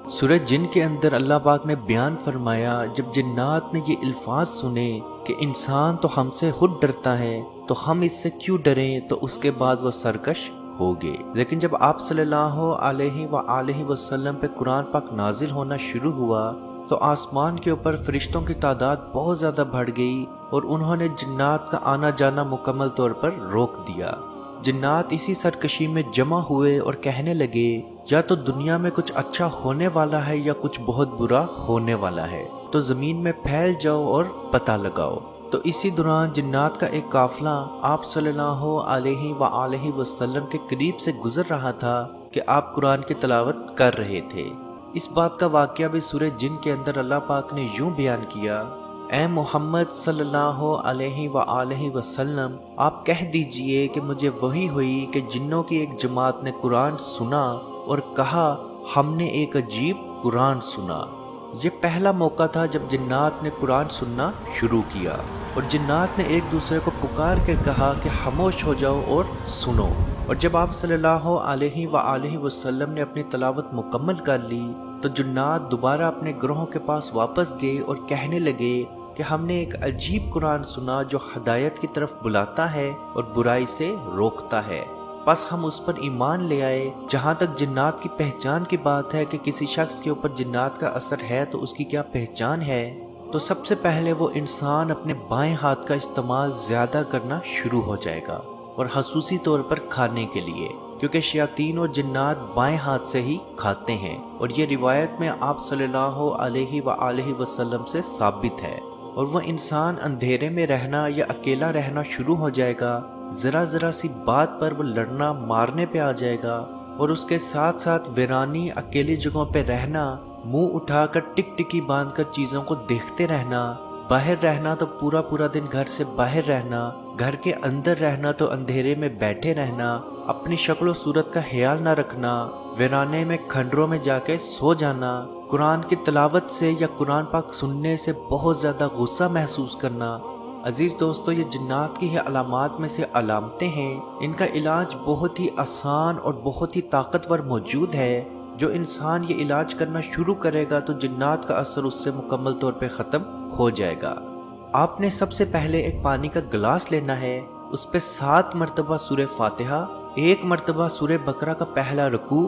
سورہ جن کے اندر اللہ پاک نے بیان فرمایا، جب جنات نے یہ الفاظ سنے کہ انسان تو ہم سے خود ڈرتا ہے تو ہم اس سے کیوں ڈریں، تو اس کے بعد وہ سرکش ہو گئے۔ لیکن جب آپ صلی اللہ علیہ وآلہ وسلم پہ قرآن پاک نازل ہونا شروع ہوا تو آسمان کے اوپر فرشتوں کی تعداد بہت زیادہ بڑھ گئی اور انہوں نے جنات کا آنا جانا مکمل طور پر روک دیا۔ جنات اسی سرکشی میں جمع ہوئے اور کہنے لگے، یا تو دنیا میں کچھ اچھا ہونے والا ہے یا کچھ بہت برا ہونے والا ہے، تو زمین میں پھیل جاؤ اور پتہ لگاؤ۔ تو اسی دوران جنات کا ایک قافلہ آپ صلی اللہ علیہ وآلہ وسلم کے قریب سے گزر رہا تھا کہ آپ قرآن کی تلاوت کر رہے تھے۔ اس بات کا واقعہ بھی سورہ جن کے اندر اللہ پاک نے یوں بیان کیا، اے محمد صلی اللہ علیہ وآلہ وسلم، آپ کہہ دیجئے کہ مجھے وحی ہوئی کہ جنوں کی ایک جماعت نے قرآن سنا اور کہا ہم نے ایک عجیب قرآن سنا۔ یہ پہلا موقع تھا جب جنات نے قرآن سننا شروع کیا، اور جنات نے ایک دوسرے کو پکار کر کہا کہ خاموش ہو جاؤ اور سنو۔ اور جب آپ صلی اللہ علیہ وآلہ وسلم نے اپنی تلاوت مکمل کر لی تو جنات دوبارہ اپنے گروہوں کے پاس واپس گئے اور کہنے لگے کہ ہم نے ایک عجیب قرآن سنا جو ہدایت کی طرف بلاتا ہے اور برائی سے روکتا ہے، بس ہم اس پر ایمان لے آئے۔ جہاں تک جنات کی پہچان کی بات ہے کہ کسی شخص کے اوپر جنات کا اثر ہے تو اس کی کیا پہچان ہے، تو سب سے پہلے وہ انسان اپنے بائیں ہاتھ کا استعمال زیادہ کرنا شروع ہو جائے گا، اور خصوصی طور پر کھانے کے لیے، کیونکہ شیاطین اور جنات بائیں ہاتھ سے ہی کھاتے ہیں، اور یہ روایت میں آپ صلی اللہ علیہ وآلہ وسلم سے ثابت ہے۔ اور وہ انسان اندھیرے میں رہنا یا اکیلا رہنا شروع ہو جائے گا، ذرا سی بات پر وہ لڑنا مارنے پہ آ جائے گا، اور اس کے ساتھ ساتھ ویرانی اکیلی جگہوں پہ رہنا، منہ اٹھا کر ٹک ٹکی باندھ کر چیزوں کو دیکھتے رہنا، باہر رہنا تو پورا دن گھر سے باہر رہنا، گھر کے اندر رہنا تو اندھیرے میں بیٹھے رہنا، اپنی شکل و صورت کا خیال نہ رکھنا، ویرانے میں کھنڈروں میں جا کے سو جانا، قرآن کی تلاوت سے یا قرآن پاک سننے سے بہت زیادہ غصہ محسوس کرنا۔ عزیز دوستو، یہ جنات کی علامات میں سے علامتیں ہیں، ان کا علاج بہت ہی آسان اور بہت ہی طاقتور موجود ہے۔ جو انسان یہ علاج کرنا شروع کرے گا تو جنات کا اثر اس سے مکمل طور پہ ختم ہو جائے گا۔ آپ نے سب سے پہلے ایک پانی کا گلاس لینا ہے، اس پہ 7 مرتبہ سورہ فاتحہ، 1 مرتبہ سورہ بقرہ کا پہلا رکوع،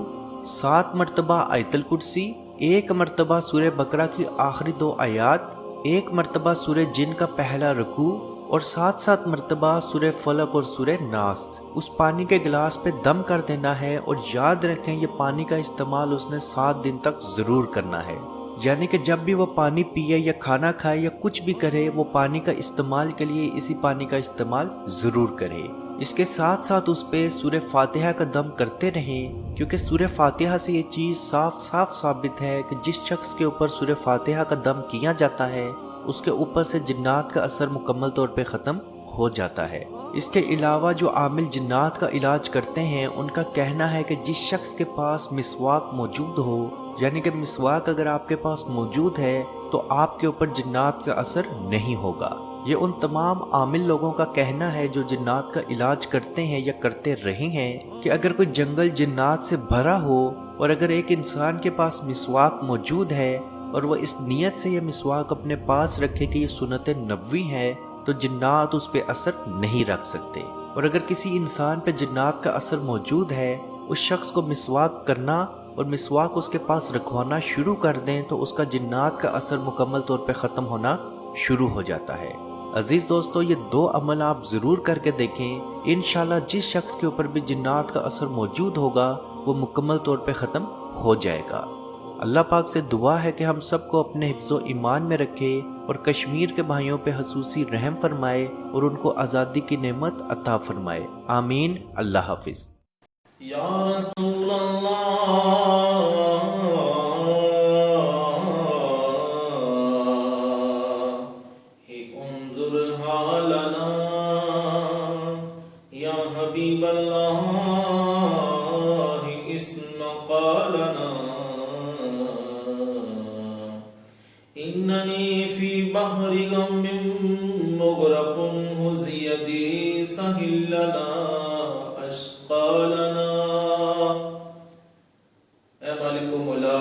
7 مرتبہ آیت الکرسی، 1 مرتبہ سورہ بقرہ کی آخری 2 آیات، 1 مرتبہ سورہ جن کا پہلا رکوع، اور 7 مرتبہ سورہ فلق اور سورہ ناس۔ اس پانی کے گلاس پہ دم کر دینا ہے، اور یاد رکھیں یہ پانی کا استعمال اس نے 7 دن تک ضرور کرنا ہے، یعنی کہ جب بھی وہ پانی پیے یا کھانا کھائے یا کچھ بھی کرے، وہ پانی کا استعمال کے لیے اسی پانی کا استعمال ضرور کرے۔ اس کے ساتھ ساتھ اس پہ سورہ فاتحہ کا دم کرتے رہیں، کیونکہ سورہ فاتحہ سے یہ چیز صاف ثابت ہے کہ جس شخص کے اوپر سورہ فاتحہ کا دم کیا جاتا ہے اس کے اوپر سے جنات کا اثر مکمل طور پہ ختم ہو جاتا ہے۔ اس کے علاوہ جو عامل جنات کا علاج کرتے ہیں ان کا کہنا ہے کہ جس شخص کے پاس مسواک موجود ہو، یعنی کہ مسواک اگر آپ کے پاس موجود ہے تو آپ کے اوپر جنات کا اثر نہیں ہوگا۔ یہ ان تمام عامل لوگوں کا کہنا ہے جو جنات کا علاج کرتے ہیں یا کرتے رہے ہیں، کہ اگر کوئی جنگل جنات سے بھرا ہو اور اگر ایک انسان کے پاس مسواک موجود ہے اور وہ اس نیت سے یہ مسواک اپنے پاس رکھے کہ یہ سنت نبوی ہے، تو جنات اس پہ اثر نہیں رکھ سکتے۔ اور اگر کسی انسان پہ جنات کا اثر موجود ہے، اس شخص کو مسواک کرنا اور مسواک اس کے پاس رکھوانا شروع کر دیں تو اس کا جنات کا اثر مکمل طور پہ ختم ہونا شروع ہو جاتا ہے۔ عزیز دوستو، یہ 2 عمل آپ ضرور کر کے دیکھیں، انشاءاللہ جس شخص کے اوپر بھی جنات کا اثر موجود ہوگا وہ مکمل طور پہ ختم ہو جائے گا۔ اللہ پاک سے دعا ہے کہ ہم سب کو اپنے حفظ و ایمان میں رکھے اور کشمیر کے بھائیوں پہ خصوصی رحم فرمائے اور ان کو آزادی کی نعمت عطا فرمائے، آمین۔ اللہ حافظ۔ یا رسول اللہ انظر حالنا، یا حبیب اللہ اسمع قالنا، اننی فی بحر غم مغرق ہز یدی سہل لنا اشقالنا۔ اے مالک و مولا،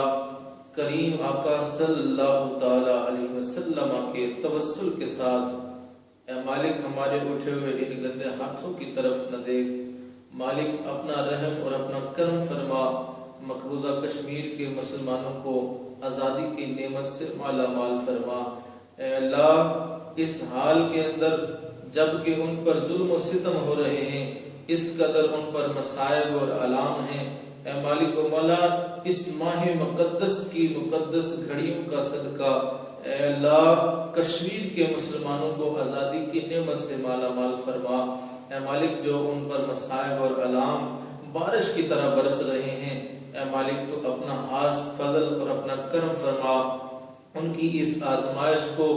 توسل کے ساتھ اے مالک ہمارے اٹھے ہوئے ان گندے ہاتھوں کی طرف نہ دیکھ، مالک اپنا رحم اور اپنا کرم فرما، مقبوضہ کشمیر کے مسلمانوں کو آزادی کی نعمت سے مالا مال فرما۔ اے اللہ اس حال کے اندر جب کہ ان پر ظلم و ستم ہو رہے ہیں، اس قدر ان پر مصائب اور آلام ہیں، اے مالک و مولا اس ماہ مقدس کی مقدس گھڑیوں کا صدقہ اے اللہ کشمیر کے مسلمانوں کو آزادی کی نعمت سے مالا مال فرما۔ اے مالک جو ان پر مصائب اور آلام بارش کی طرح برس رہے ہیں، اے مالک تو اپنا خاص فضل اور اپنا کرم فرما، ان کی اس آزمائش کو،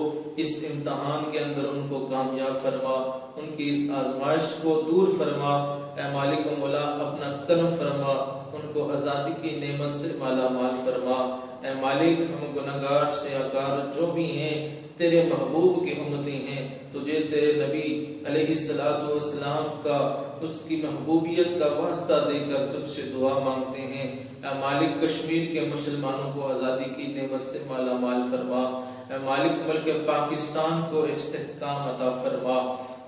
اس امتحان کے اندر ان کو کامیاب فرما، ان کی اس آزمائش کو دور فرما۔ اے مالک و مولا اپنا کرم فرما، ان کو آزادی کی نعمت سے مالا مال فرما۔ اے مالک ہم گناہگار سیاہکار جو بھی ہیں تیرے محبوب کی امتی ہیں، تجھے تیرے نبی علیہ السلام کا اس کی محبوبیت کا واسطہ دے کر تجھ سے دعا مانگتے ہیں۔ اے مالک کشمیر کے مسلمانوں کو آزادی کی نعمت سے مالا مال فرما۔ اے مالک ملک پاکستان کو استحکام عطا فرما،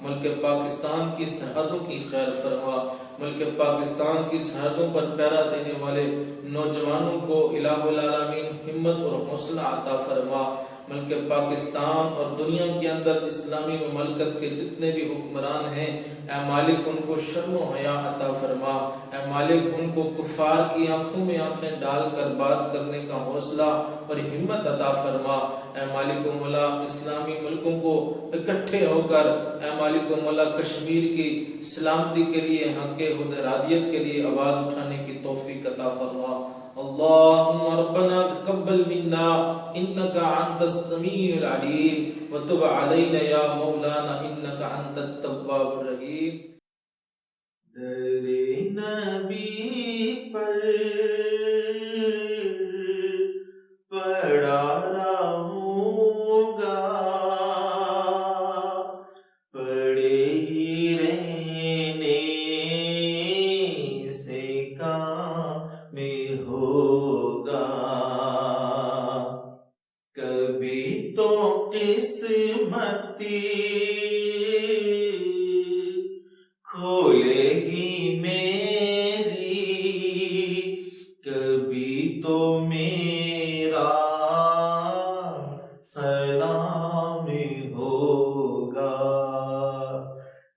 ملک پاکستان کی سرحدوں کی خیر فرما، ملک پاکستان کی سرحدوں پر پہرا دینے والے نوجوانوں کو الہ العالمین ہمت اور حوصلہ عطا فرما۔ ملک پاکستان اور دنیا کے اندر اسلامی مملکت کے جتنے بھی حکمران ہیں، اے مالک ان کو شرم و حیا عطا فرما۔ اے مالک ان کو کفار کی آنکھوں میں آنکھیں ڈال کر بات کرنے کا حوصلہ اور ہمت عطا فرما۔ اے مالک و مولا اسلامی ملکوں کو اکٹھے ہو کر اے مالک و مولا کشمیر کی سلامتی کے لیے، حق خدرادیت کے لیے آواز اٹھانے کی توفیق عطا فرما۔ اللہم ربنا تقبل منا انک انت السمیع العلیم وتب علینا یا مولانا انک انت التواب الرحیم۔ در نبی پر پڑا رہوں گا، پڑے ہی رہنے سے کام ہوگا، کبھی تو قسمتی کھولے گی میری، کبھی تو میرا سلام ہوگا،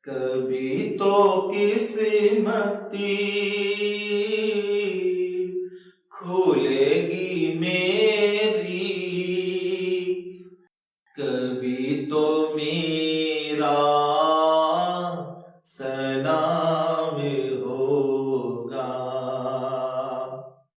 کبھی تو قسمتی کھولے گی میری، کبھی تو میرا سلام